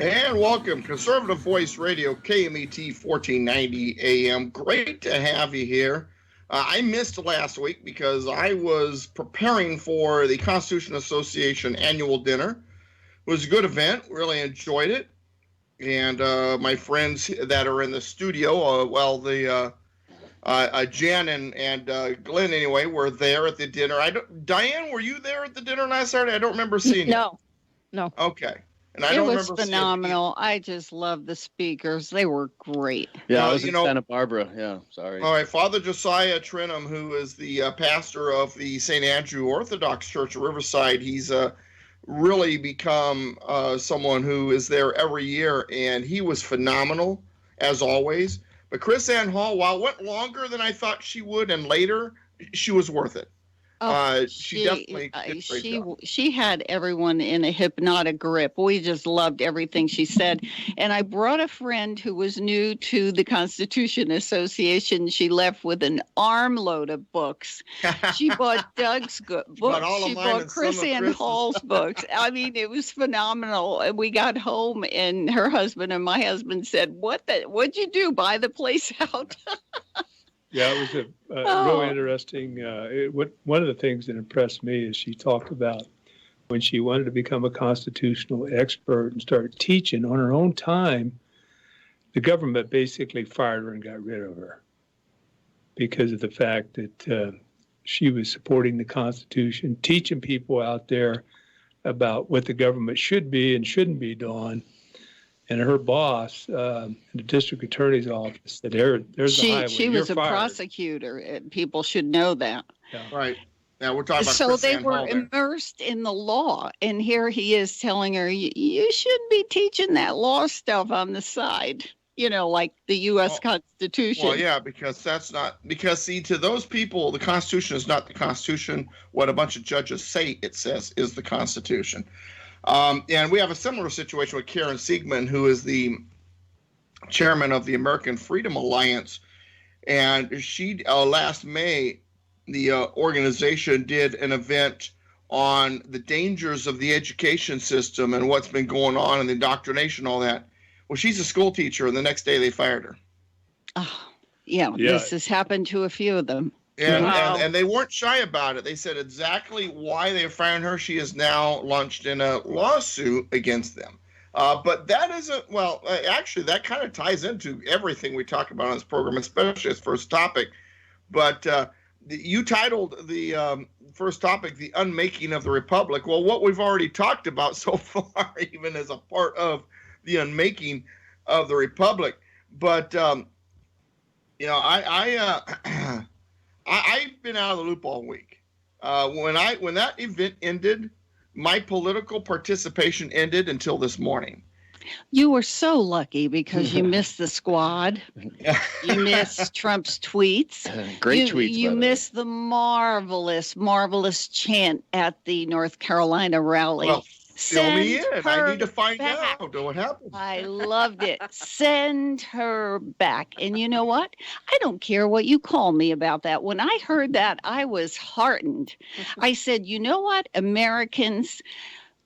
And welcome, Conservative Voice Radio, KMET 1490 AM. Great to have you here. I missed last week because I was preparing for the Constitution Association annual dinner. It was a good event, really enjoyed it. And my friends that are in the studio, Jen and Glenn, anyway, were there at the dinner. Diane, were you there at the dinner last Saturday? I don't remember seeing you. No. Okay. And I it don't was remember phenomenal. I just love the speakers. They were great. Yeah, I was in Santa Barbara. Yeah, sorry. All right, Father Josiah Trinum, who is the pastor of the St. Andrew Orthodox Church of Riverside, he's really become someone who is there every year, and he was phenomenal, as always. But Chris Ann Hall, while it went longer than I thought she would, and later, she was worth it. She definitely did a great job. She had everyone in a hypnotic grip. We just loved everything she said. And I brought a friend who was new to the Constitution Association. She left with an armload of books. She bought Doug's books. She bought Chris Ann Hall's books. I mean, it was phenomenal. And we got home, and her husband and my husband said, "What'd you do? Buy the place out?" Yeah, it was real interesting. One of the things that impressed me is she talked about when she wanted to become a constitutional expert and start teaching on her own time, the government basically fired her and got rid of her because of the fact that she was supporting the Constitution, teaching people out there about what the government should be and shouldn't be doing. And her boss in the district attorney's office said, there's the highway. She was You're a fired. prosecutor. People should know that. Yeah. Right. Now we're talking about So Chris they Ann were Hall there. immersed in the law. And here he is telling her, you shouldn't be teaching that law stuff on the side, like the U.S. Constitution. Well, yeah, because see, to those people, the Constitution is not the Constitution. What a bunch of judges say it says is the Constitution. And we have a similar situation with Karen Siegman, who is the chairman of the American Freedom Alliance. And she, last May, the organization did an event on the dangers of the education system and what's been going on and the indoctrination, all that. Well, she's a school teacher, and the next day they fired her. Oh, yeah, this has happened to a few of them. And they weren't shy about it. They said exactly why they fired her. She is now launched in a lawsuit against them. But that isn't, actually, that kind of ties into everything we talk about on this program, especially its first topic. But you titled the first topic, The Unmaking of the Republic. Well, what we've already talked about so far, even as a part of the unmaking of the Republic. But, I've been out of the loop all week. When that event ended, my political participation ended until this morning. You were so lucky because you missed the squad. You missed Trump's tweets. Great tweets. You missed the marvelous chant at the North Carolina rally. Well, fill me in. I need to find back. out what happened. I loved it. Send her back. And you know what? I don't care what you call me about that. When I heard that, I was heartened. I said, you know what? Americans,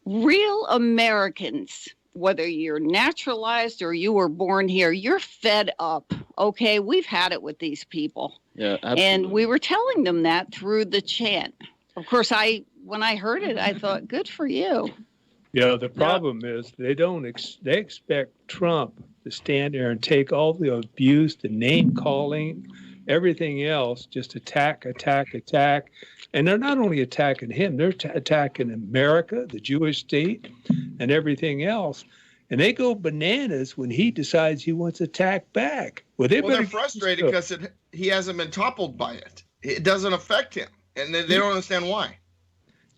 real Americans, whether you're naturalized or you were born here, you're fed up. Okay? We've had it with these people. Yeah, absolutely. And we were telling them that through the chant. Of course, when I heard it, I thought, good for you. Yeah, the problem is they expect Trump to stand there and take all the abuse, the name calling, everything else, just attack. And they're not only attacking him, they're attacking America, the Jewish state, and everything else. And they go bananas when he decides he wants to attack back. Well, they're frustrated because he hasn't been toppled by it. It doesn't affect him, and they don't understand why.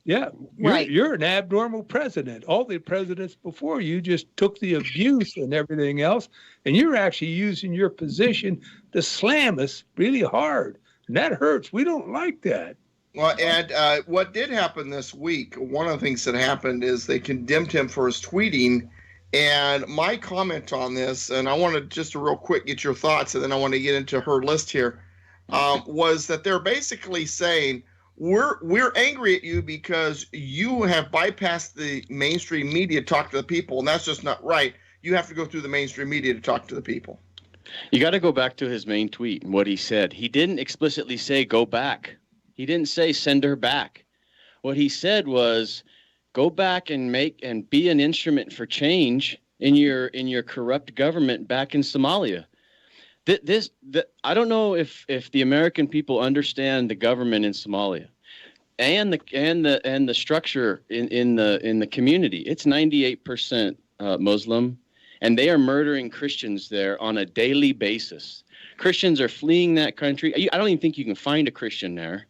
Yeah, you're an abnormal president. All the presidents before you just took the abuse and everything else, and you're actually using your position to slam us really hard. And that hurts. We don't like that. Well, and what did happen this week, one of the things that happened is they condemned him for his tweeting. And my comment on this, and I want to just real quick get your thoughts, and then I want to get into her list here, was that they're basically saying, We're angry at you because you have bypassed the mainstream media, talk to the people, and that's just not right. you have to go through the mainstream media to talk to the people. You got to go back to his main tweet and what he said. He didn't explicitly say go back. He didn't say send her back. What he said was go back and be an instrument for change in your corrupt government back in Somalia. I don't know if the American people understand the government in Somalia and the structure in the community. It's 98% Muslim, and they are murdering Christians there on a daily basis. Christians are fleeing that country. I don't even think you can find a Christian there.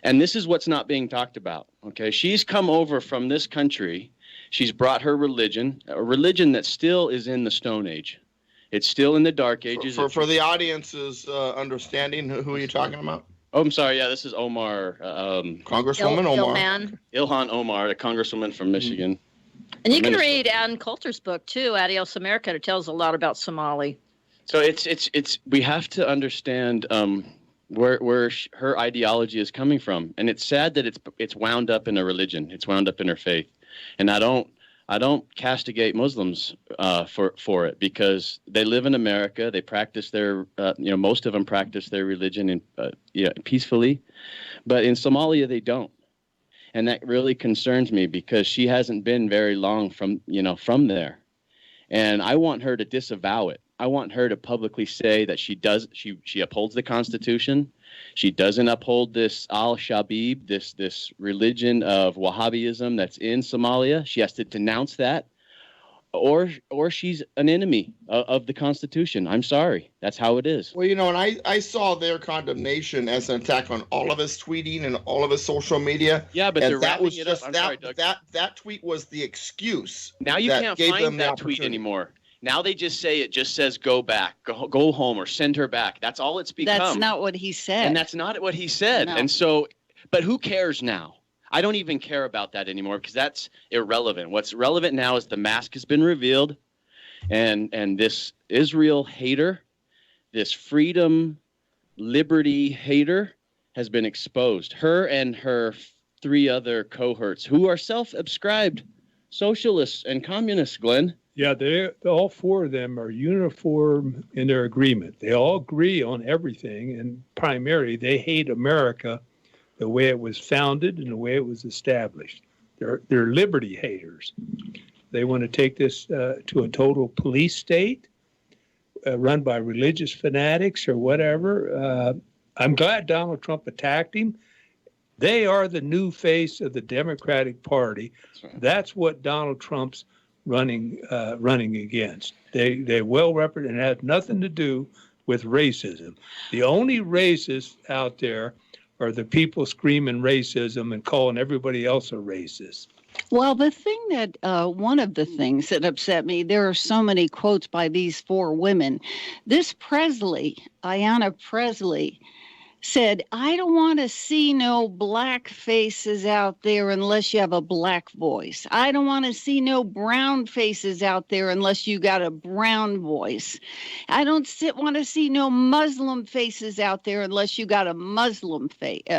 And this is what's not being talked about. Okay, she's come over from this country. She's brought her religion, a religion that still is in the Stone Age. It's still in the Dark Ages. For the audience's understanding, who are you talking about? Oh, I'm sorry. Yeah, this is Omar. Congresswoman Omar. Ilhan Omar, the congresswoman from Michigan. And you can read Ann Coulter's book, too, Adios America. It tells a lot about Somali. So it's we have to understand where her ideology is coming from. And it's sad that it's wound up in a religion. It's wound up in her faith. And I don't castigate Muslims for it, because they live in America. They practice their, most of them practice their religion peacefully, but in Somalia they don't, and that really concerns me because she hasn't been very long from there, and I want her to disavow it. I want her to publicly say that she upholds the Constitution. She doesn't uphold this al-Shabaab, this religion of Wahhabism that's in Somalia. She has to denounce that, or she's an enemy of the Constitution. I'm sorry. That's how it is. Well, and I saw their condemnation as an attack on all of his tweeting and all of his social media. Yeah, but and they're wrapping it up. I'm sorry, Doug. That tweet was the excuse. Now you can't find that tweet anymore. Now they just say it just says go back, go home, or send her back. That's all it's become. That's not what he said. And that's not what he said. No. And so, but who cares now? I don't even care about that anymore because that's irrelevant. What's relevant now is the mask has been revealed, and this Israel hater, this freedom, liberty hater has been exposed. Her and her 3 other cohorts who are self-ascribed socialists and communists, Glenn. Yeah, all 4 of them are uniform in their agreement. They all agree on everything, and primarily they hate America the way it was founded and the way it was established. They're liberty haters. They want to take this to a total police state run by religious fanatics or whatever. I'm glad Donald Trump attacked him. They are the new face of the Democratic Party. That's right. That's what Donald Trump's running against. They well represented, and it has nothing to do with racism. The only racists out there are the people screaming racism and calling everybody else a racist. Well, the thing that one of the things that upset me, there are so many quotes by these 4 women. This Ayanna Presley, said, I don't want to see no black faces out there unless you have a black voice. I don't want to see no brown faces out there unless you got a brown voice. I don't want to see no Muslim faces out there unless you got a Muslim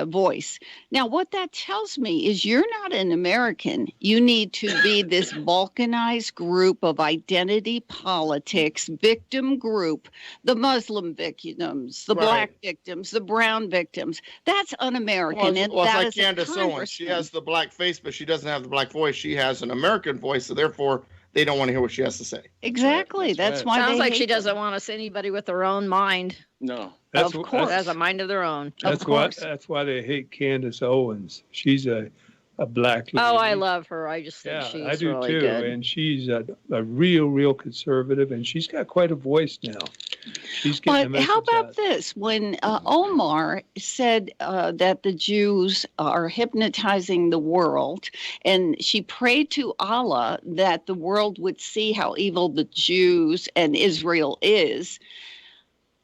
voice. Now, what that tells me is you're not an American. You need to be this balkanized group of identity politics, victim group, the Muslim victims, the black victims, the brown victims. That's un-American. It's like Candace Owens. She has the black face, but she doesn't have the black voice. She has an American voice, so therefore they don't want to hear what she has to say. Exactly. That's why. Sounds like she doesn't want to see anybody with their own mind. No. Of course, has a mind of their own. That's why they hate Candace Owens. She's a black lady. Oh, I love her. I just think she's I do really too. good. And she's a real conservative, and she's got quite a voice now. She's getting but how about this? When Omar said that the Jews are hypnotizing the world, and she prayed to Allah that the world would see how evil the Jews and Israel is,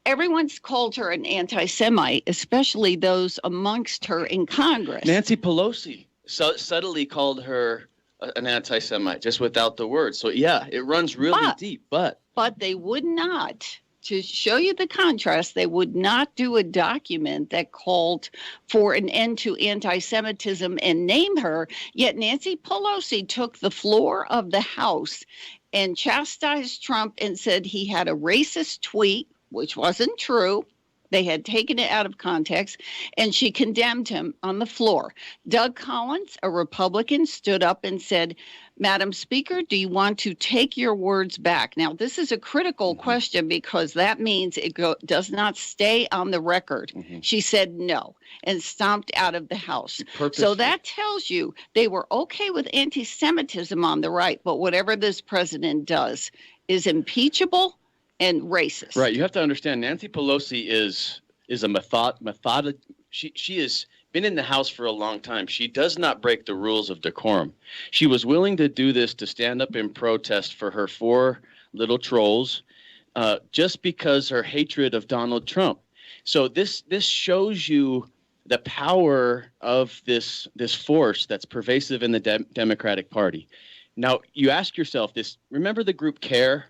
everyone's called her an anti-Semite, especially those amongst her in Congress. Nancy Pelosi subtly called her an anti-Semite, just without the word. So, yeah, it runs really deep. But they would not to show you the contrast, they would not do a document that called for an end to anti-Semitism and name her. Yet Nancy Pelosi took the floor of the House and chastised Trump and said he had a racist tweet, which wasn't true. They had taken it out of context, and she condemned him on the floor. Doug Collins, a Republican, stood up and said, Madam Speaker, do you want to take your words back? Now, this is a critical question because that means it does not stay on the record. She said no and stomped out of the House. So that tells you they were okay with anti-Semitism on the right, but whatever this president does is impeachable and racist. Right. You have to understand Nancy Pelosi is a method. She has been in the House for a long time. She does not break the rules of decorum. She was willing to do this to stand up in protest for her 4 little trolls, just because her hatred of Donald Trump. So this shows you the power of this force that's pervasive in the Democratic Party. Now you ask yourself this. Remember the group CARE?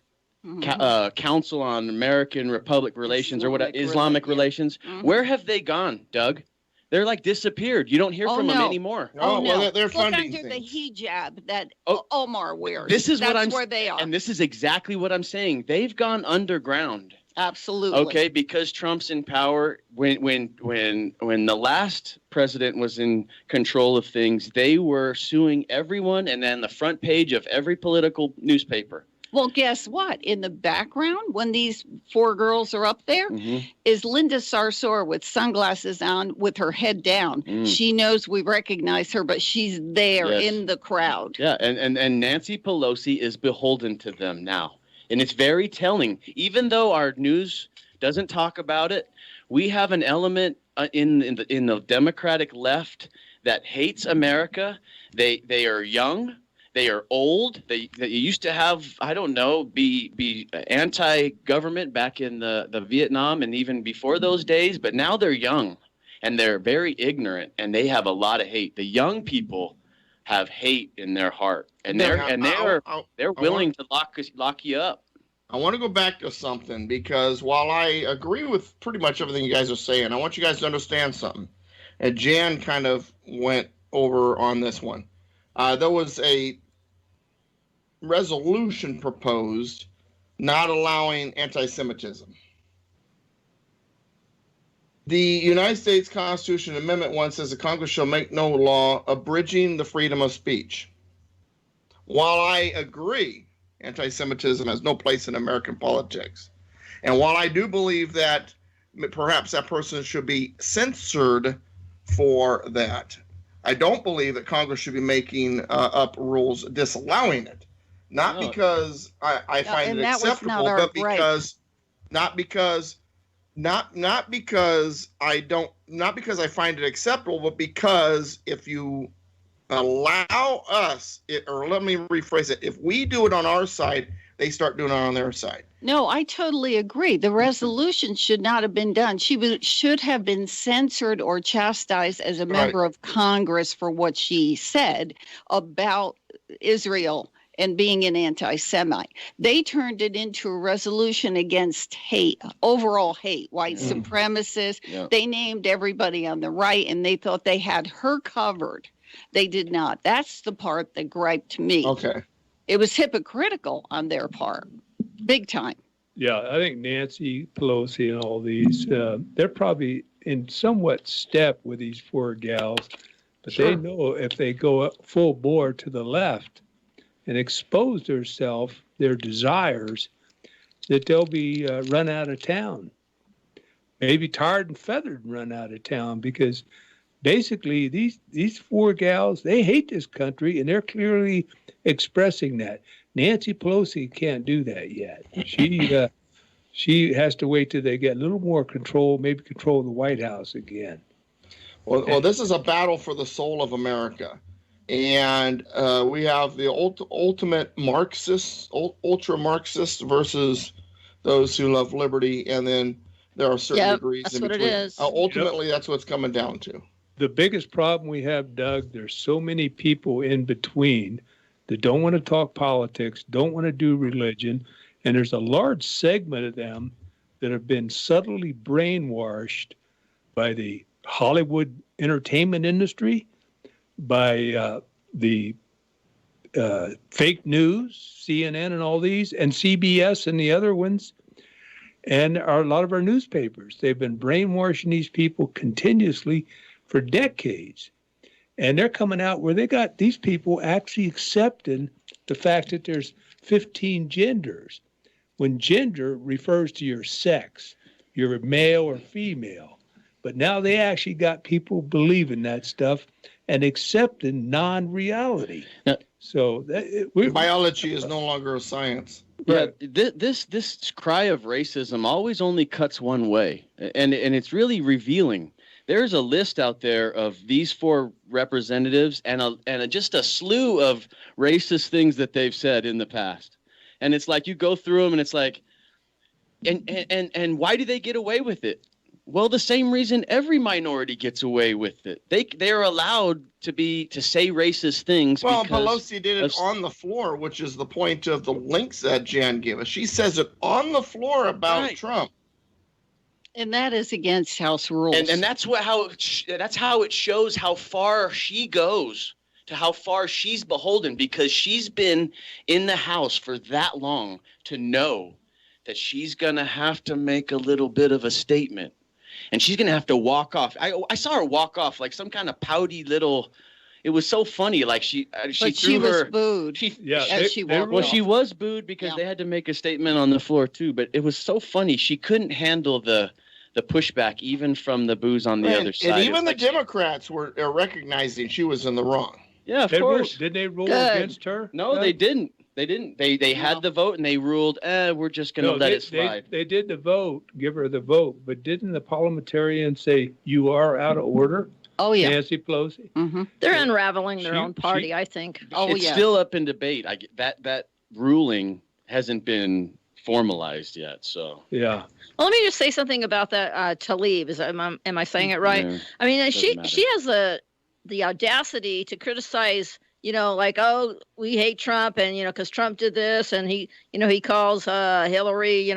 Council on American Republic Relations Islamic Relations. Where have they gone, Doug? They're like disappeared. You don't hear from them anymore. No. Well, they're Look funding under things. the hijab that Omar wears. That's where they are. And this is exactly what I'm saying. They've gone underground. Absolutely. Okay, because Trump's in power. When the last president was in control of things, they were suing everyone, and then the front page of every political newspaper. Well, guess what? In the background, when these 4 girls are up there, is Linda Sarsour with sunglasses on with her head down. She knows we recognize her, but she's there in the crowd. Yeah, and Nancy Pelosi is beholden to them now. And it's very telling. Even though our news doesn't talk about it, we have an element in the Democratic left that hates America. They are young. They are old. They used to have, I don't know, be anti-government back in the Vietnam and even before those days. But now they're young and they're very ignorant and they have a lot of hate. The young people have hate in their heart and they're willing to lock you up. I want to go back to something because while I agree with pretty much everything you guys are saying, I want you guys to understand something. And Jan kind of went over on this one. There was a resolution proposed not allowing anti-Semitism. The United States Constitution Amendment 1 says the Congress shall make no law abridging the freedom of speech. While I agree anti-Semitism has no place in American politics, and while I do believe that perhaps that person should be censored for that, I don't believe that Congress should be making up rules disallowing it. Not because I find it acceptable, but because not because I find it acceptable, but because if you allow us, or let me rephrase it, if we do it on our side, they start doing it on their side. No, I totally agree. The resolution should not have been done. She should have been censored or chastised as a member of Congress for what she said about Israel and being an anti-Semite. They turned it into a resolution against hate, overall hate, white supremacists. Yeah. They named everybody on the right, and they thought they had her covered. They did not. That's the part that griped me. Okay. It was hypocritical on their part, big time. Yeah, I think Nancy Pelosi and all these, they're probably in somewhat step with these 4 gals, but they know if they go up full bore to the left and expose themselves, their desires, that they'll be run out of town. Maybe tarred and feathered and run out of town, because basically these 4 gals, they hate this country, and they're clearly expressing that. Nancy Pelosi can't do that yet. She has to wait till they get a little more control, maybe control the White House again. Well, this is a battle for the soul of America. And we have the ultimate Marxists, ultra-Marxists versus those who love liberty. And then there are certain degrees in between. That's what it is. Ultimately, that's what it's coming down to. The biggest problem we have, Doug, there's so many people in between that don't want to talk politics, don't want to do religion, and there's a large segment of them that have been subtly brainwashed by the Hollywood entertainment industry, by the fake news, CNN and all these, and CBS and the other ones, and a lot of our newspapers. They've been brainwashing these people continuously for decades. And they're coming out where they got these people actually accepting the fact that there's 15 genders, when gender refers to your sex, you're male or female. But now they actually got people believing that stuff and accepting non-reality. Now, So Biology is no longer a science. yeah, this cry of racism always only cuts one way, and it's really revealing. There's a list out there of these 4 representatives and just a slew of racist things that they've said in the past. And it's like you go through them and it's like, and why do they get away with it? Well, the same reason every minority gets away with it. They are allowed to say racist things. Well, because Pelosi did it on the floor, which is the point of the links that Jan gave us. She says it on the floor about Right. Trump. And that is against House rules. And that's how it shows how far she goes, to how far she's beholden, because she's been in the House for that long to know that she's gonna have to make a little bit of a statement, and she's gonna have to walk off. I saw her walk off like some kind of pouty little. It was so funny. Like she but threw she was her. booed Yeah, as she walked Well, off. she was booed because Yeah. they had to make a statement on the floor too. But it was so funny. She couldn't handle the pushback, even from the boos on the other side. And It even was the like Democrats were recognizing she was in the wrong. yeah, of course. Did they rule Good. against her? No, they didn't. They didn't. They had No. the vote and they ruled, we're just going to let it slide. They did the vote, give her the vote, but didn't the parliamentarians say you are out of order, Oh, yeah. Nancy Pelosi? Hmm. They're unraveling their She- own party, I think. Oh, It's yeah. still up in debate. That ruling hasn't been formalized yet. So Yeah. Well, let me just say something about that Tlaib. Am I saying it right? yeah. I mean, Doesn't matter. she has the audacity to criticize, like, oh, we hate Trump, and because Trump did this, and he calls Hillary,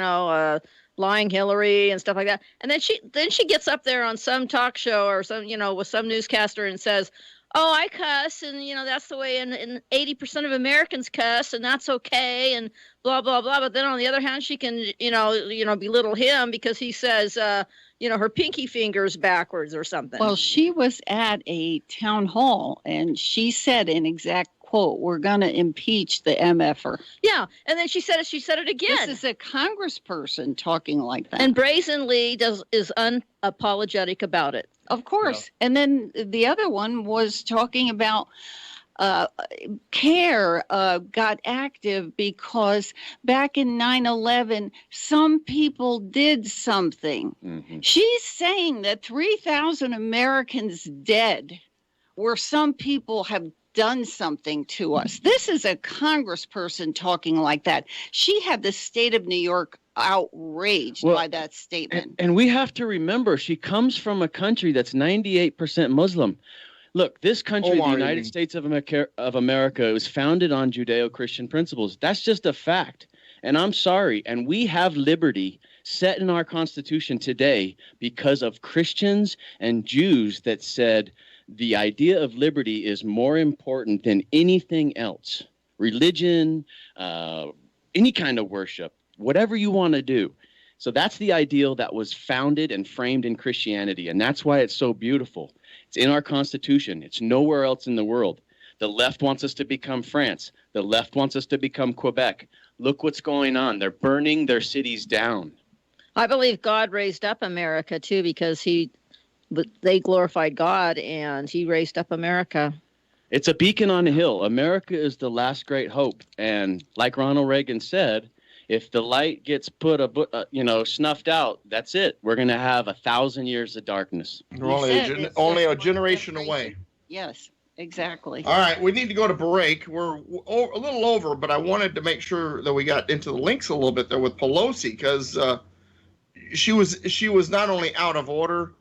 lying Hillary and stuff like that, and then she gets up there on some talk show or some, with some newscaster and says, oh, I cuss, and that's the way, and 80% of Americans cuss, and that's okay, and blah blah blah. But then on the other hand, she can belittle him because he says her pinky finger's backwards or something. Well, she was at a town hall and she said an exact quote, "We're going to impeach the MFer." yeah, and then she said it again. This is a congressperson talking like that. And brazenly is unapologetic about it. Of course. And then the other one was talking about CARE got active because back in 9/11, some people did something. Mhm. She's saying that 3,000 Americans dead where some people have done something to us. This is a congressperson talking like that. She had the state of New York outraged Well, by that statement. And we have to remember, she comes from a country that's 98% Muslim. Look, this country, Omar, the you United mean. States of America, was founded on Judeo-Christian principles. That's just a fact. And I'm sorry. And we have liberty set in our Constitution today because of Christians and Jews that said the idea of liberty is more important than anything else. Religion, any kind of worship, whatever you want to do. So that's the ideal that was founded and framed in Christianity. And that's why it's so beautiful. It's in our Constitution. It's nowhere else in the world. The left wants us to become France. The left wants us to become Quebec. Look what's going on. They're burning their cities down. I believe God raised up America too because they glorified God and he raised up America. It's a beacon on a hill. America is the last great hope. And like Ronald Reagan said, if the light gets snuffed out, that's it. We're going to have 1,000 years of darkness. We're only a generation away. Yes, exactly. All right, we need to go to break. We're a little over, but I wanted to make sure that we got into the links a little bit there with Pelosi because she was not only out of order,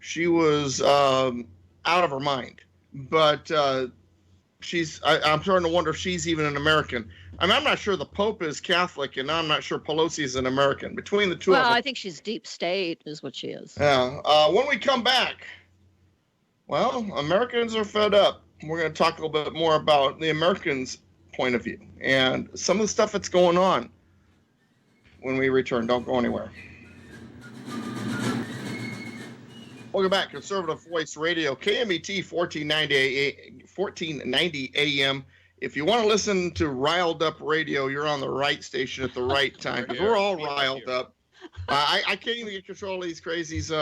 she was out of her mind. But I'm starting to wonder if she's even an American. I mean, I'm not sure the Pope is Catholic, and I'm not sure Pelosi is an American. Between the two of them. Well, I think she's deep state is what she is. Yeah. When we come back, well, Americans are fed up. We're going to talk a little bit more about the Americans' point of view and some of the stuff that's going on when we return. Don't go anywhere. Welcome back, Conservative Voice Radio, KMET 1490 AM. If you want to listen to riled up radio, you're on the right station at the right time, because we're all riled up. I can't even get control of these crazies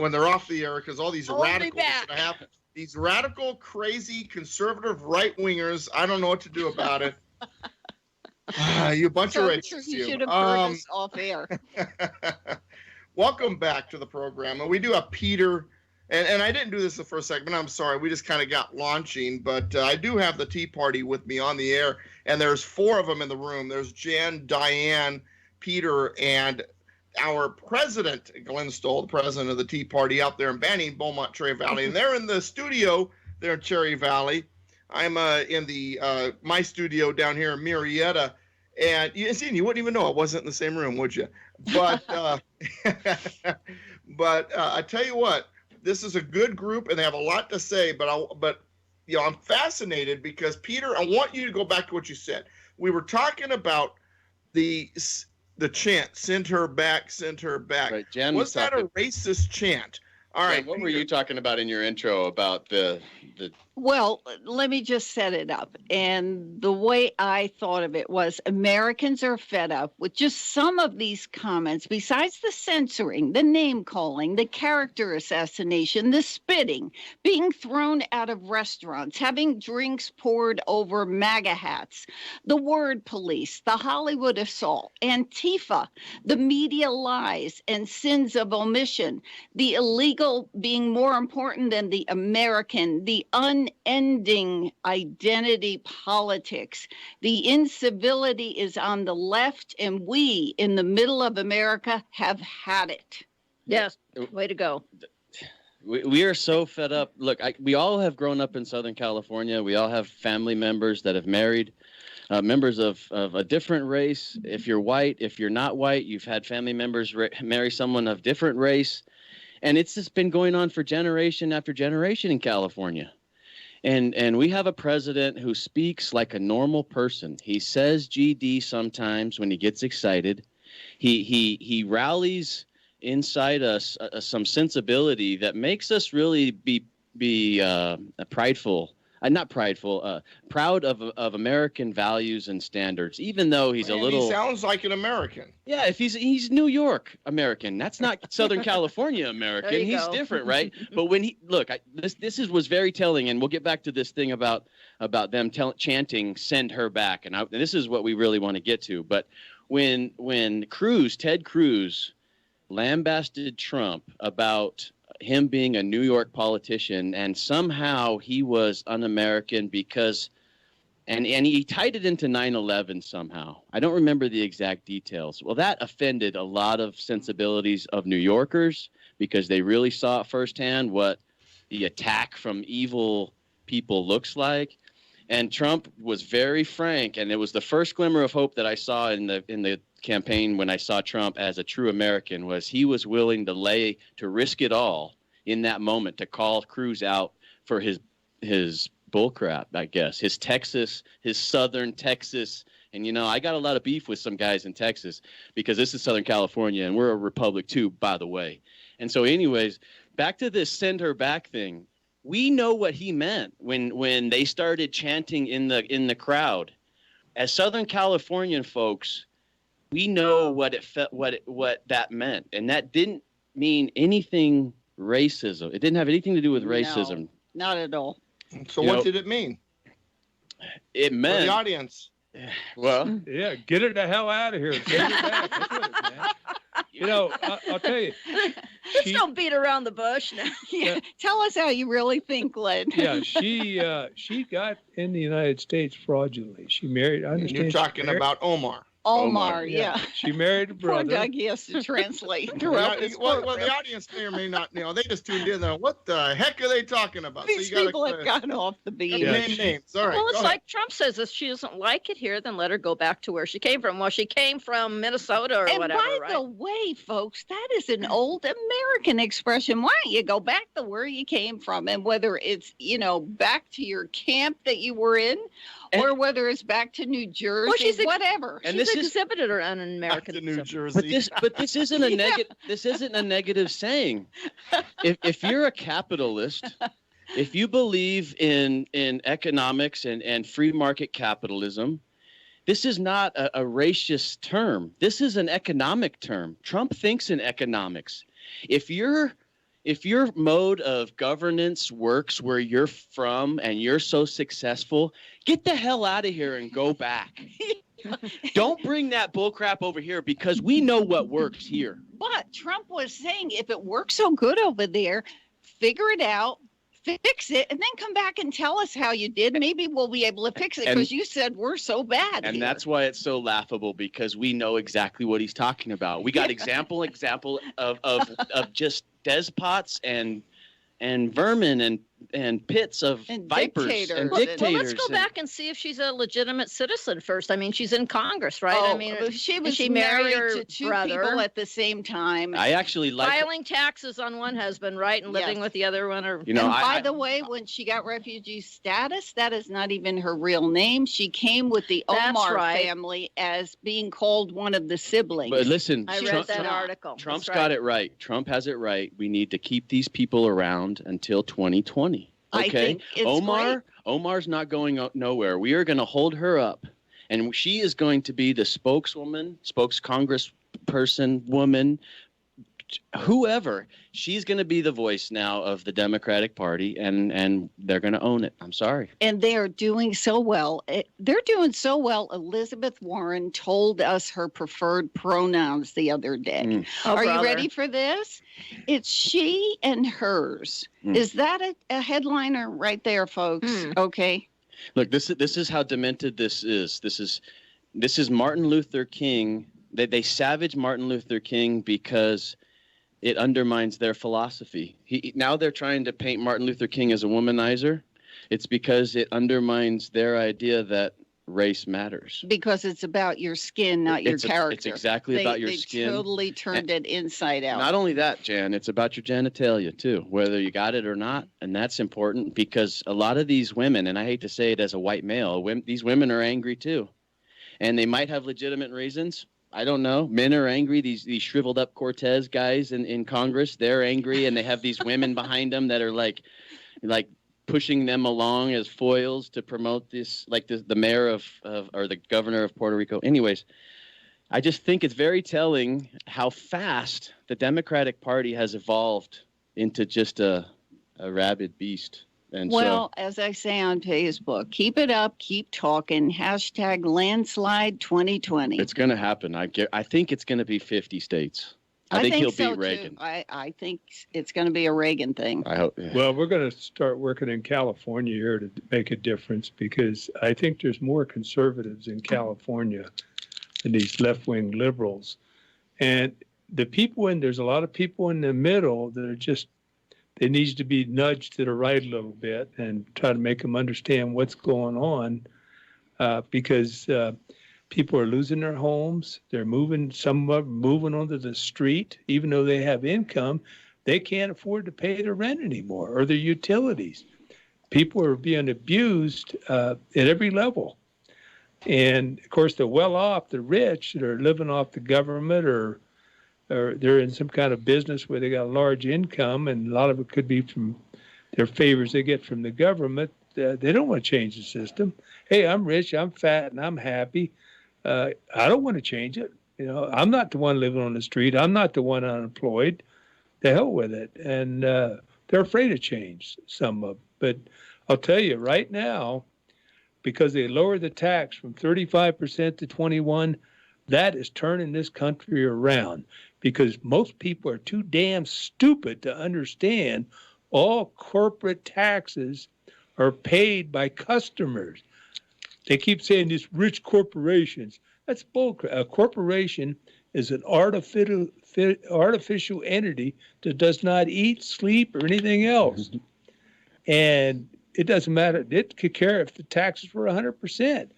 when they're off the air, because all these radicals that have these radical, crazy, conservative right-wingers. I don't know what to do about it. You bunch of racists. You should have heard us off air. Welcome back to the program. And we do have Peter, and I didn't do this the first segment. I'm sorry. We just kind of got launching, but I do have the Tea Party with me on the air, and there's 4 of them in the room. There's Jan, Diane, Peter, and our president, Glenn Stoll, the president of the Tea Party out there in Banning, Beaumont, Cherry Valley. And they're in the studio there in Cherry Valley. I'm in the my studio down here in Marietta. And you wouldn't even know I wasn't in the same room, would you? But I tell you what, this is a good group, and they have a lot to say. But I'm fascinated because, Peter, I want you to go back to what you said. We were talking about the chant, "Send her back, send her back." Right, Jen was that a racist chant? All right. Jen, what were you talking about in your intro about the? Well, let me just set it up. And the way I thought of it was Americans are fed up with just some of these comments, besides the censoring, the name calling, the character assassination, the spitting, being thrown out of restaurants, having drinks poured over MAGA hats, the word police, the Hollywood assault, Antifa, the media lies and sins of omission, the illegal being more important than the American, the unending identity politics. The incivility is on the left, and we in the middle of America have had it. Yes, way to go. We are so fed up. Look, we all have grown up in Southern California. We all have family members that have married members of a different race. If you're white, if you're not white, you've had family members marry someone of different race. And it's just been going on for generation after generation in California. And we have a president who speaks like a normal person. He says GD sometimes when he gets excited. He rallies inside us some sensibility that makes us really be prideful. Proud of American values and standards, even though he's a little. He sounds like an American. Yeah, if he's New York American, that's not Southern California American. He's different, right? But when this was very telling, and we'll get back to this thing about them chanting "Send her back," and this is what we really want to get to. But when Ted Cruz, lambasted Trump about him being a New York politician, and somehow he was un-American because, and he tied it into 9/11 somehow. I don't remember the exact details. Well, that offended a lot of sensibilities of New Yorkers because they really saw firsthand what the attack from evil people looks like. And Trump was very frank, and it was the first glimmer of hope that I saw in the campaign when I saw Trump as a true American, was he was willing to risk it all in that moment to call Cruz out for his bullcrap, I guess, his Southern Texas. And, I got a lot of beef with some guys in Texas because this is Southern California and we're a republic too, by the way. And so anyways, back to this "send her back" thing. We know what he meant when they started chanting in the crowd. As Southern Californian folks, we know what that meant, and that didn't mean anything racism. It didn't have anything to do with racism. No, not at all. So what did it mean? It meant for the audience. Well, yeah, get her the hell out of here. Get her back. That's what it meant. I'll tell you. Let's don't beat around the bush now. Yeah. Tell us how you really think, Glenn. Yeah, she got in the United States fraudulently. She married. I understand. You're talking about Omar. Omar, yeah. She married a Poor brother. Doug, he has to translate Well, throughout this well, program. the audience may or may not know. They just tuned in. What the heck are they talking about? These people have gotten off the beam. Yeah, name names. All right. Well, it's go like Trump says, if she doesn't like it here, then let her go back to where she came from. Well, she came from Minnesota or And whatever, by right? the way, folks, that is an old American expression. Why don't you go back to where you came from? And whether it's, back to your camp that you were in, or whether it's back to New Jersey, whatever. And She's this is exhibited her Back un-American. to New But Jersey. this isn't a negative. This isn't a negative saying. If you're a capitalist, if you believe in economics and free market capitalism, this is not a racist term. This is an economic term. Trump thinks in economics. If your mode of governance works where you're from and you're so successful, get the hell out of here and go back. Don't bring that bullcrap over here because we know what works here. But Trump was saying if it works so good over there, figure it out, fix it, and then come back and tell us how you did. Maybe we'll be able to fix it because you said we're so bad. And here. that's why it's so laughable, because we know exactly what he's talking about. We got example of just despots and vermin and pits of And vipers dictators. and Well, dictators. Well, let's go back and see if she's a legitimate citizen first. I mean, she's in Congress, right? I mean, she was she married her to two brother. people at the same time. I actually like. filing taxes on one husband, right, and living Yes. with the other one. Or You know, and I- by the way, when she got refugee status, that is not even her real name. She came with the That's Omar right. family as being called one of the siblings. But listen, I read Trump, that article. Trump's That's got right. it right. Trump has it right. We need to keep these people around until 2020. I Okay, think it's great. Omar's not going nowhere. We are going to hold her up, and she is going to be the congressperson, woman, whoever. She's going to be the voice now of the Democratic Party, and they're going to own it. I'm sorry. And they are doing so well. They're doing so well. Elizabeth Warren told us her preferred pronouns the other day. Mm. Oh, Are you brother. ready for this? It's she and hers. Mm. Is that a headliner right there, folks? Okay. Look, this is how demented this is. This is Martin Luther King. They savage Martin Luther King because it undermines their philosophy. Now they're trying to paint Martin Luther King as a womanizer. It's because it undermines their idea that race matters. Because it's about your skin, not your character. It's exactly about your they skin. Totally turned it inside out. Not only that, Jan, it's about your genitalia too, whether you got it or not. And that's important because a lot of these women, and I hate to say it as a white male, these women are angry too. And they might have legitimate reasons. I don't know. Men are angry. These shriveled up Cortez guys in Congress, they're angry, and they have these women behind them that are like pushing them along as foils to promote this, like the mayor of or the governor of Puerto Rico. Anyways, I just think it's very telling how fast the Democratic Party has evolved into just a rabid beast. And well, as I say on Facebook, keep it up, keep talking. # landslide 2020. it's going to happen. I think it's going to be 50 states. I think he'll so beat Reagan. Too. I think it's going to be a Reagan thing. I hope. Well, we're going to start working in California here to make a difference because I think there's more conservatives in California than these left-wing liberals. And there's a lot of people in the middle that are just, they need to be nudged to the right a little bit and try to make them understand what's going on because people are losing their homes. They're moving, some are moving onto the street, even though they have income. They can't afford to pay their rent anymore or their utilities. People are being abused at every level. And of course, the well-off, the rich that are living off the government or they're in some kind of business where they got a large income, and a lot of it could be from their favors they get from the government. They don't want to change the system. Hey, I'm rich, I'm fat, and I'm happy. I don't want to change it. I'm not the one living on the street. I'm not the one unemployed. The hell with it. And they're afraid of change, some of them. But I'll tell you right now, because they lowered the tax from 35% to 21%, that is turning this country around because most people are too damn stupid to understand all corporate taxes are paid by customers. They keep saying these rich corporations. That's bullcrap. A corporation is an artificial entity that does not eat, sleep, or anything else. And it doesn't matter. It could care if the taxes were 100%.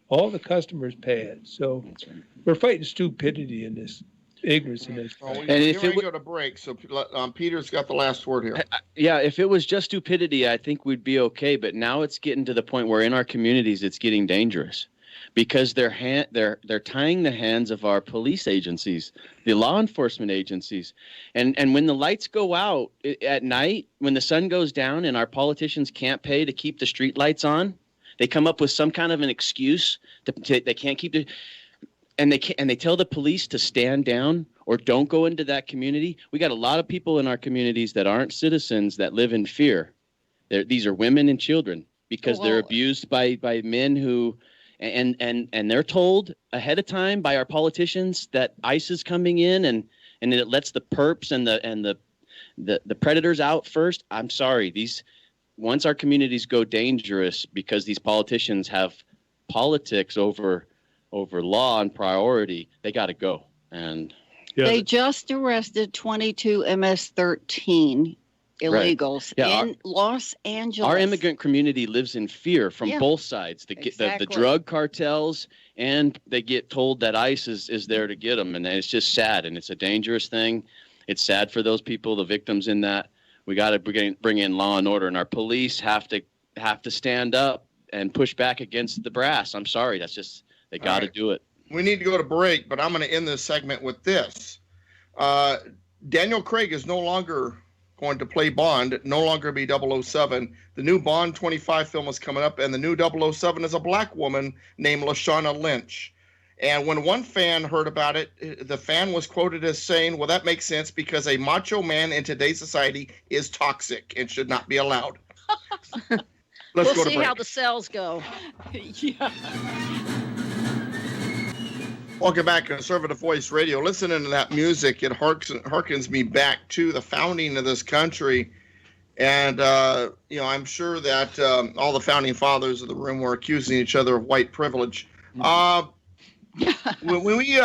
All the customers pay it. So we're fighting stupidity in this, ignorance in this. Well, And and if if it we go to break, so Peter's got the last word here. Yeah, if it was just stupidity, I think we'd be okay. But now it's getting to the point where in our communities, it's getting dangerous because they're tying the hands of our police agencies, the law enforcement agencies. And when the lights go out at night, when the sun goes down and our politicians can't pay to keep the street lights on, they come up with some kind of an excuse they can't keep it. And they tell the police to stand down or don't go into that community. We got a lot of people in our communities that aren't citizens that live in fear. These are women and children because they're abused by men who, and they're told ahead of time by our politicians that ICE is coming in and it lets the perps and the predators out first. I'm sorry, once our communities go dangerous because these politicians have politics over law and priority, they got to go. And they just arrested 22 MS-13 illegals in Los Angeles. Our immigrant community lives in fear from both sides. The drug cartels, and they get told that ICE is there to get them, and it's just sad, and it's a dangerous thing. It's sad for those people, the victims in that. We got to bring in law and order, and our police have to stand up and push back against the brass. I'm sorry, that's just. They got to do it. We need to go to break, but I'm going to end this segment with this. Daniel Craig is no longer going to play Bond, no longer be 007. The new Bond 25 film is coming up, and the new 007 is a black woman named Lashana Lynch. And when one fan heard about it, the fan was quoted as saying, well, that makes sense because a macho man in today's society is toxic and should not be allowed. We'll see how the sales go. Yeah. Welcome back to Conservative Voice Radio. Listening to that music, it harkens me back to the founding of this country. And, I'm sure that all the founding fathers of the room were accusing each other of white privilege. When we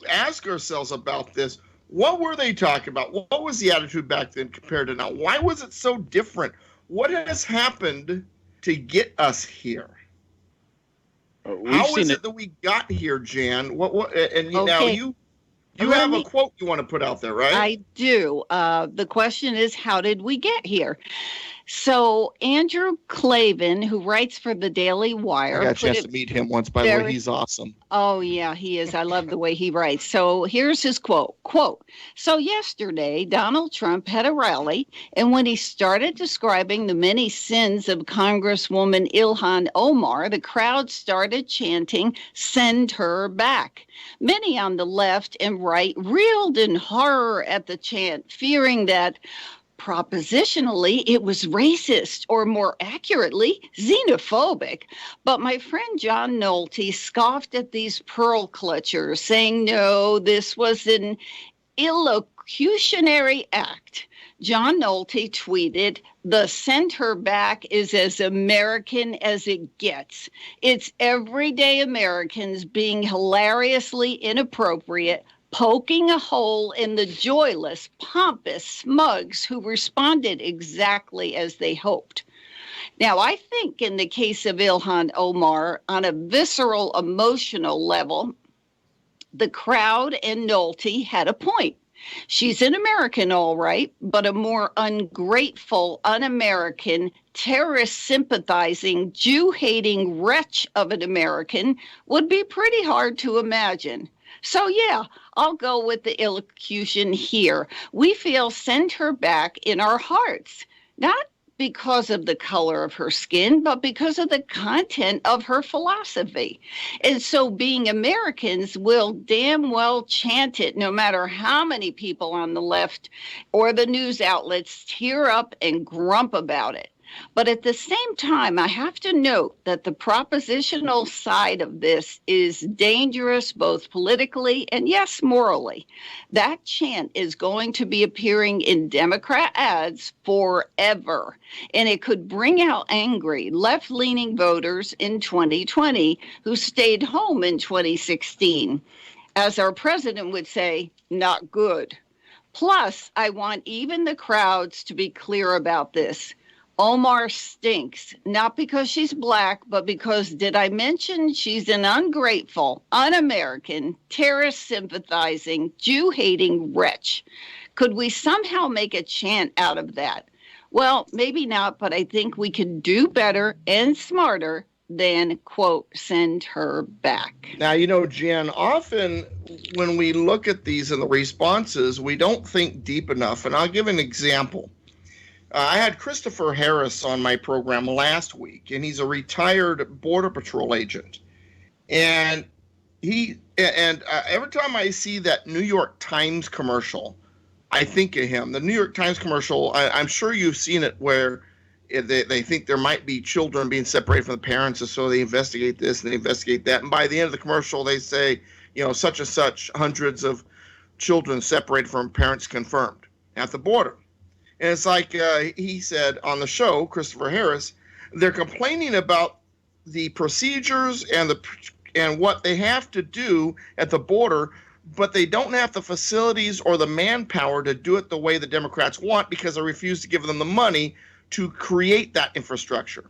ask ourselves about this, what were they talking about? What was the attitude back then compared to now? Why was it so different? What has happened to get us here? How is it that we got here, Jan? Now you have a quote you want to put out there, right? I do. The question is, how did we get here? So Andrew Klavan, who writes for the Daily Wire. I got a chance to meet him once, by the way. He's awesome. Oh, yeah, he is. I love the way he writes. So here's his quote. So yesterday, Donald Trump had a rally, and when he started describing the many sins of Congresswoman Ilhan Omar, the crowd started chanting, "Send her back." Many on the left and right reeled in horror at the chant, fearing that propositionally, it was racist, or more accurately, xenophobic. But my friend John Nolte scoffed at these pearl clutchers, saying, no, this was an illocutionary act. John Nolte tweeted, "The send her back is as American as it gets. It's everyday Americans being hilariously inappropriate, poking a hole in the joyless, pompous smugs who responded exactly as they hoped." Now, I think in the case of Ilhan Omar, on a visceral, emotional level, the crowd and Nolte had a point. She's an American, all right, but a more ungrateful, un-American, terrorist-sympathizing, Jew-hating wretch of an American would be pretty hard to imagine. So, yeah, I'll go with the illocution here. We feel send her back in our hearts, not because of the color of her skin, but because of the content of her philosophy. And so being Americans will damn well chant it, no matter how many people on the left or the news outlets tear up and grump about it. But at the same time, I have to note that the propositional side of this is dangerous both politically and, yes, morally. That chant is going to be appearing in Democrat ads forever, and it could bring out angry left-leaning voters in 2020 who stayed home in 2016. As our president would say, not good. Plus, I want even the crowds to be clear about this. Omar stinks, not because she's black, but because, did I mention she's an ungrateful, un-American, terrorist-sympathizing, Jew-hating wretch? Could we somehow make a chant out of that? Well, maybe not, but I think we could do better and smarter than, quote, send her back. Now, Jen, often when we look at these and the responses, we don't think deep enough. And I'll give an example. I had Christopher Harris on my program last week, and he's a retired Border Patrol agent. And every time I see that New York Times commercial, I think of him. The New York Times commercial, I'm sure you've seen it, where they think there might be children being separated from the parents, and so they investigate this and they investigate that. And by the end of the commercial, they say, such and such, hundreds of children separated from parents confirmed at the border. And it's like he said on the show, Christopher Harris, they're complaining about the procedures and what they have to do at the border, but they don't have the facilities or the manpower to do it the way the Democrats want because they refuse to give them the money to create that infrastructure.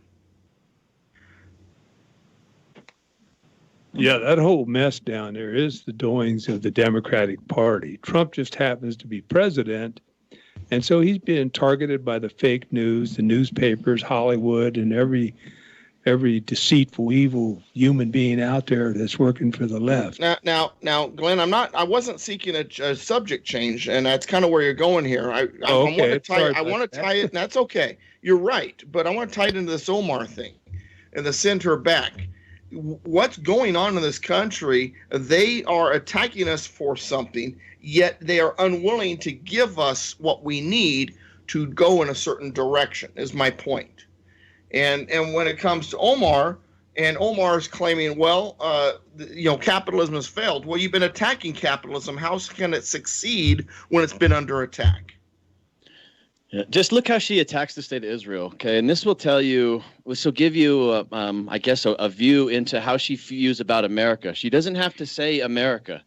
Yeah, that whole mess down there is the doings of the Democratic Party. Trump just happens to be president, and so he's being targeted by the fake news, the newspapers, Hollywood, and every deceitful, evil human being out there that's working for the left. Now, Glenn, I wasn't seeking a subject change, and that's kind of where you're going here. I want to tie it, and that's okay. You're right, but I want to tie it into this Omar thing and the send her back. What's going on in this country? They are attacking us for something, yet they are unwilling to give us what we need to go in a certain direction, is my point. And when it comes to Omar, and Omar's claiming, capitalism has failed. Well, you've been attacking capitalism. How can it succeed when it's been under attack? Yeah, just look how she attacks the state of Israel, okay? And this will give you, a view into how she views about America. She doesn't have to say America.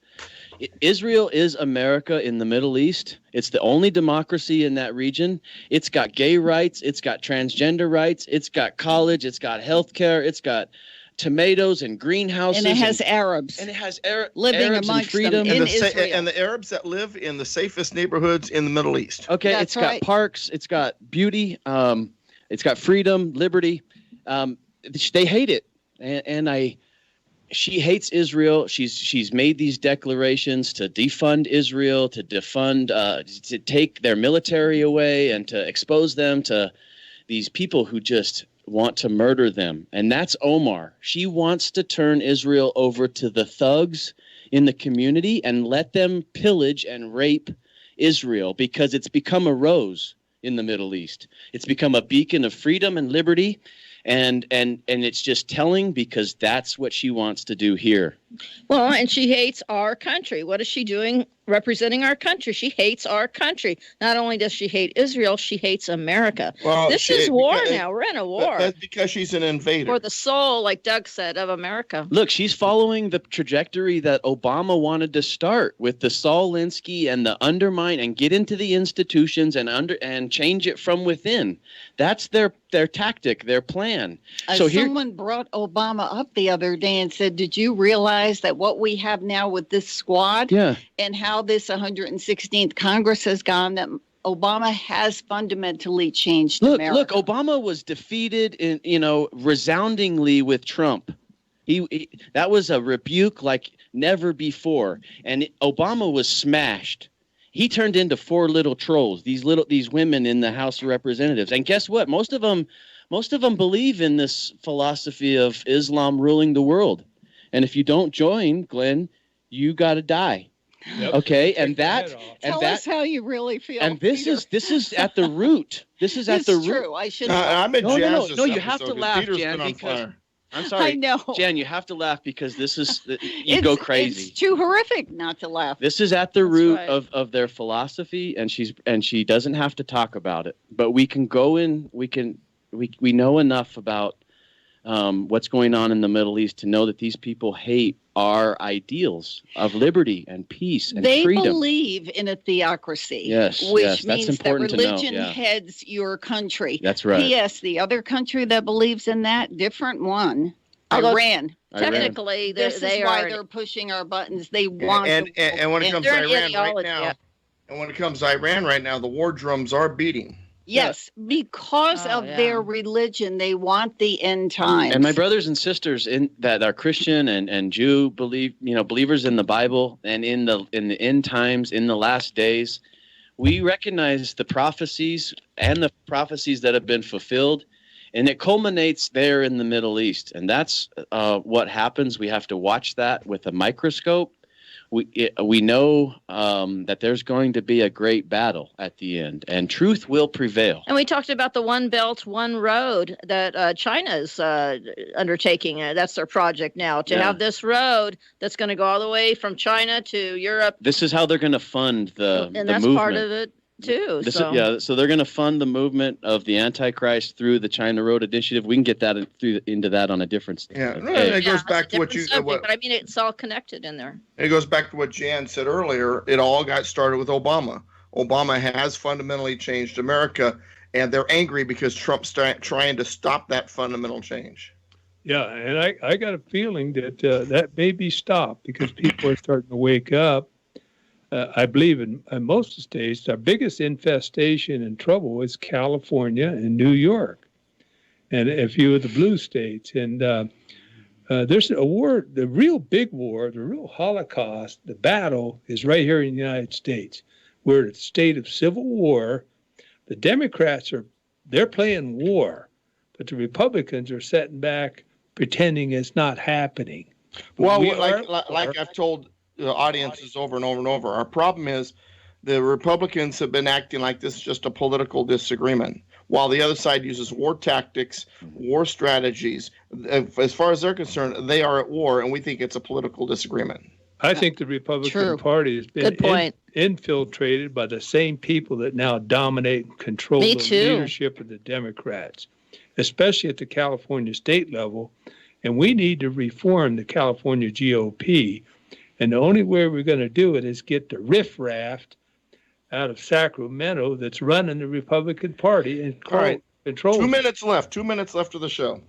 Israel is America in the Middle East. It's the only democracy in that region. It's got gay rights. It's got transgender rights. It's got college. It's got health care. It's got tomatoes and greenhouses. And it has Arabs. And it has living Arabs amongst freedom. them in Israel. And the Arabs that live in the safest neighborhoods in the Middle East. Okay, That's it's got right. parks. It's got beauty. It's got freedom, liberty. They hate it. She hates Israel. She's made these declarations to defund Israel, to to take their military away, and to expose them to these people who just want to murder them. And that's Omar. She wants to turn Israel over to the thugs in the community and let them pillage and rape Israel because it's become a rose in the Middle East. It's become a beacon of freedom and liberty. And it's just telling because that's what she wants to do here. Well, and she hates our country. What is she doing representing our country? She hates our country. Not only does she hate Israel, she hates America. Well, this is war now. We're in a war. That's because she's an invader. For the soul, like Doug said, of America. Look, she's following the trajectory that Obama wanted to start with the Saul Alinsky and the undermine and get into the institutions and change it from within. That's their tactic, their plan. Someone brought Obama up the other day and said, did you realize that what we have now with this squad and how this 116th Congress has gone, that Obama has fundamentally changed America? Look, Obama was defeated resoundingly with Trump. He that was a rebuke like never before. And Obama was smashed. He turned into four little trolls, these women in the House of Representatives. And guess what? Most of them believe in this philosophy of Islam ruling the world. And if you don't join, Glenn, you got to die. Yep. Okay, Take and the that head off. and Tell that us how you really feel. and this Peter. is at the root. This is at It's the root. true. I should. I'm a No, jazz no, you have to laugh, Peter's Jan, been on because fire. I'm I sorry, know. Jan, you have to laugh because this is you go crazy. It's too horrific not to laugh. This is at the That's root right. of their philosophy, and she doesn't have to talk about it. But we can go in. We know enough about what's going on in the Middle East to know that these people hate our ideals of liberty and peace and They freedom. believe in a theocracy. Yes, which yes, that's means important that to know, religion yeah. heads your country. That's right. P.S. The other country that believes in that, different one, Although Iran. Technically, This they is why are. they're pushing our buttons. They want And when it comes to They're an Iran right ideology, now, yeah. and when it comes to Iran right now, the war drums are beating. yes, because Oh, of yeah. their religion, they want the end times. And my brothers and sisters in that are Christian and Jew believers in the Bible and in the end times, in the last days, we recognize the prophecies and the prophecies that have been fulfilled, and it culminates there in the Middle East. And that's what happens. We have to watch that with a microscope. We know that there's going to be a great battle at the end, and truth will prevail. And we talked about the One Belt, One Road that China's undertaking. That's their project now, to have this road that's going to go all the way from China to Europe. This is how they're going to fund the And that's movement. part of it, too. So they're going to fund the movement of the Antichrist through the China Road Initiative. We can get that into that on a different stage. Yeah, it goes back to what you. Subject, but I mean, it's all connected in there. It goes back to what Jan said earlier. It all got started with Obama. Obama has fundamentally changed America, and they're angry because Trump's trying to stop that fundamental change. Yeah, and I got a feeling that that may be stopped because people are starting to wake up. I believe in most of the states, our biggest infestation and trouble is California and New York, and a few of the blue states. And there's a war, the real big war, the real Holocaust, the battle is right here in the United States. We're in a state of civil war. The Democrats they're playing war, but the Republicans are sitting back pretending it's not happening. Well, like I've told the audiences over and over and over, our problem is the Republicans have been acting like this is just a political disagreement, while the other side uses war tactics, war strategies. As far as they're concerned, they are at war, and we think it's a political disagreement. I think the Republican Party has been infiltrated by the same people that now dominate and control the leadership of the Democrats, especially at the California state level. And we need to reform the California GOP. And the only way we're going to do it is get the riffraff out of Sacramento that's running the Republican Party and control. 2 minutes left. 2 minutes left of the show.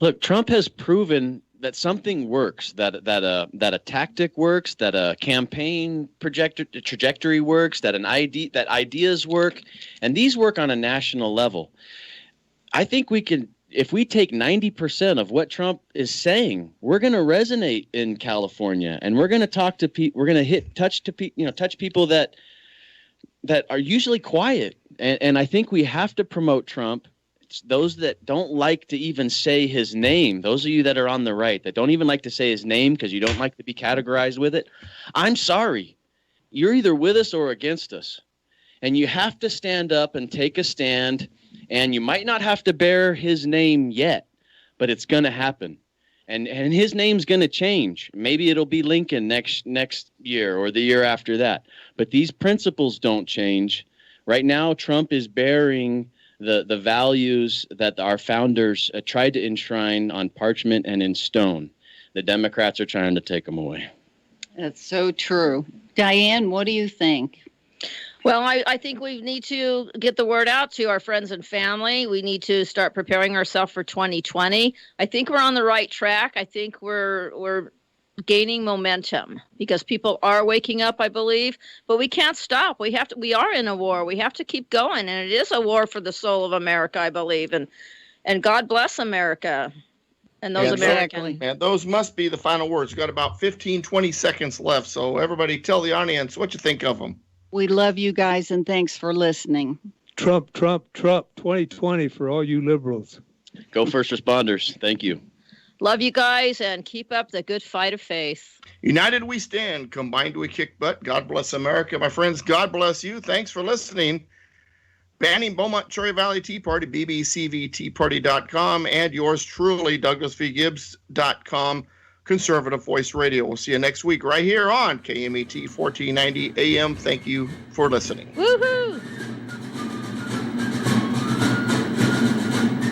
Look, Trump has proven that something works, that a tactic works, that a campaign trajectory works, that ideas work, and these work on a national level. I think we can. If we take 90% of what Trump is saying, we're going to resonate in California, and we're going to talk to people. We're going to touch people that are usually quiet. And I think we have to promote Trump. It's those that don't like to even say his name. Those of you that are on the right that don't even like to say his name because you don't like to be categorized with it. I'm sorry. You're either with us or against us, and you have to stand up and take a stand. And you might not have to bear his name yet, but it's going to happen. And his name's going to change. Maybe it'll be Lincoln next year or the year after that. But these principles don't change. Right now, Trump is bearing the values that our founders tried to enshrine on parchment and in stone. The Democrats are trying to take them away. That's so true. Diane, what do you think? Well, I think we need to get the word out to our friends and family. We need to start preparing ourselves for 2020. I think we're on the right track. I think we're gaining momentum because people are waking up, I believe, but we can't stop. We are in a war. We have to keep going, and it is a war for the soul of America, I believe, and God bless America and those Americans. And those must be the final words. We've got about 15, 20 seconds left, so everybody tell the audience what you think of them. We love you guys, and thanks for listening. Trump, 2020 for all you liberals. Go first responders. Thank you. Love you guys, and keep up the good fight of faith. United we stand, combined we kick butt. God bless America. My friends, God bless you. Thanks for listening. Banning Beaumont Cherry Valley Tea Party, bbcvteaparty.com, and yours truly, douglasvgibbs.com, Conservative Voice Radio. We'll see you next week right here on KMET 1490 AM. Thank you for listening. Woohoo!